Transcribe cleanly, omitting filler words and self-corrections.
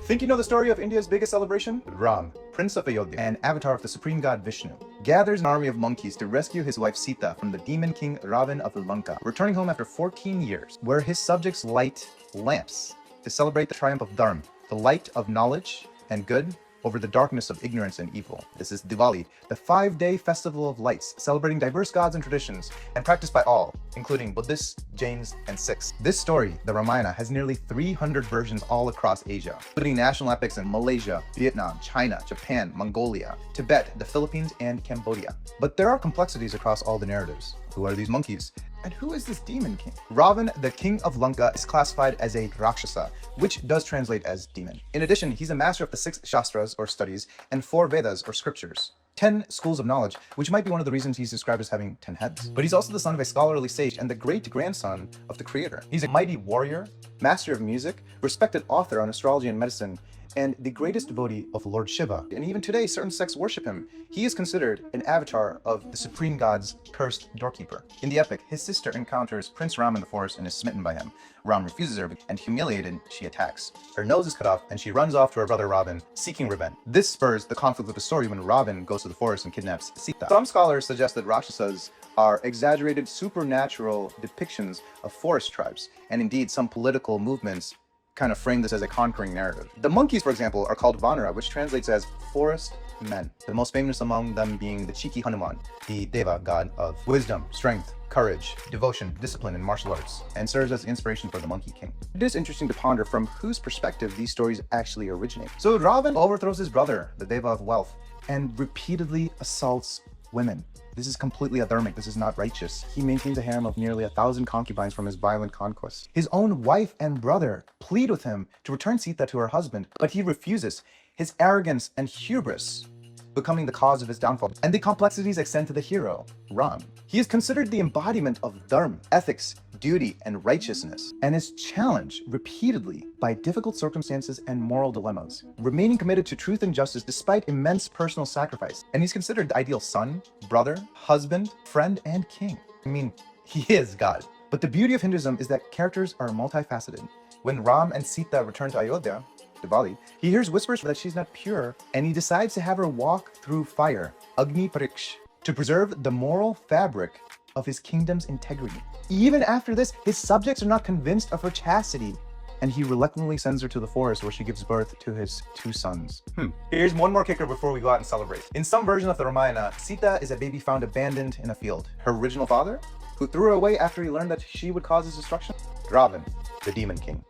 Think you know the story of India's biggest celebration? Ram, Prince of Ayodhya and avatar of the supreme god Vishnu, gathers an army of monkeys to rescue his wife Sita from the demon king Ravan of Lanka, returning home after 14 years, where his subjects light lamps to celebrate the triumph of Dharma, the light of knowledge and good over the darkness of ignorance and evil. This is Diwali, the 5-day festival of lights, celebrating diverse gods and traditions, and practiced by all, including Buddhists, Jains, and Sikhs. This story, the Ramayana, has nearly 300 versions all across Asia, including national epics in Malaysia, Vietnam, China, Japan, Mongolia, Tibet, the Philippines, and Cambodia. But there are complexities across all the narratives. Who are these monkeys? And who is this demon king? Ravan, the king of Lanka, is classified as a Rakshasa, which does translate as demon. In addition, he's a master of the 6 Shastras, or studies, and 4 Vedas, or scriptures. 10 schools of knowledge, which might be one of the reasons he's described as having 10 heads. But he's also the son of a scholarly sage and the great-grandson of the creator. He's a mighty warrior, master of music, respected author on astrology and medicine, and the greatest devotee of Lord Shiva. And even today, certain sects worship him. He is considered an avatar of the supreme god's cursed doorkeeper. In the epic, his sister encounters Prince Ram in the forest and is smitten by him. Ram refuses her, and humiliated, she attacks. Her nose is cut off, and she runs off to her brother Ravan, seeking revenge. This spurs the conflict of the story when Ravan goes to the forest and kidnaps Sita. Some scholars suggest that Rakshasas are exaggerated supernatural depictions of forest tribes, and indeed some political movements kind of frame this as a conquering narrative. The monkeys, for example, are called Vanara, which translates as forest men. The most famous among them being the cheeky Hanuman, the Deva god of wisdom, strength, courage, devotion, discipline, and martial arts, and serves as inspiration for the Monkey King. It is interesting to ponder from whose perspective these stories actually originate. So Ravan overthrows his brother, the Deva of wealth, and repeatedly assaults women. This is completely adharmic. This is not righteous. He maintains a harem of nearly 1,000 concubines from his violent conquests. His own wife and brother plead with him to return Sita to her husband, but he refuses, his arrogance and hubris becoming the cause of his downfall. And the complexities extend to the hero, Ram. He is considered the embodiment of dharma, ethics, duty, and righteousness, and is challenged repeatedly by difficult circumstances and moral dilemmas, remaining committed to truth and justice despite immense personal sacrifice. And he's considered the ideal son, brother, husband, friend, and king. I mean, he is God. But the beauty of Hinduism is that characters are multifaceted. When Ram and Sita return to Ayodhya, Diwali, he hears whispers that she's not pure, and he decides to have her walk through fire, Agni Pariksh, to preserve the moral fabric of his kingdom's integrity. Even after this, his subjects are not convinced of her chastity, and he reluctantly sends her to the forest where she gives birth to his 2 sons. Here's one more kicker before we go out and celebrate. In some version of the Ramayana, Sita is a baby found abandoned in a field. Her original father, who threw her away after he learned that she would cause his destruction? Ravan, the demon king.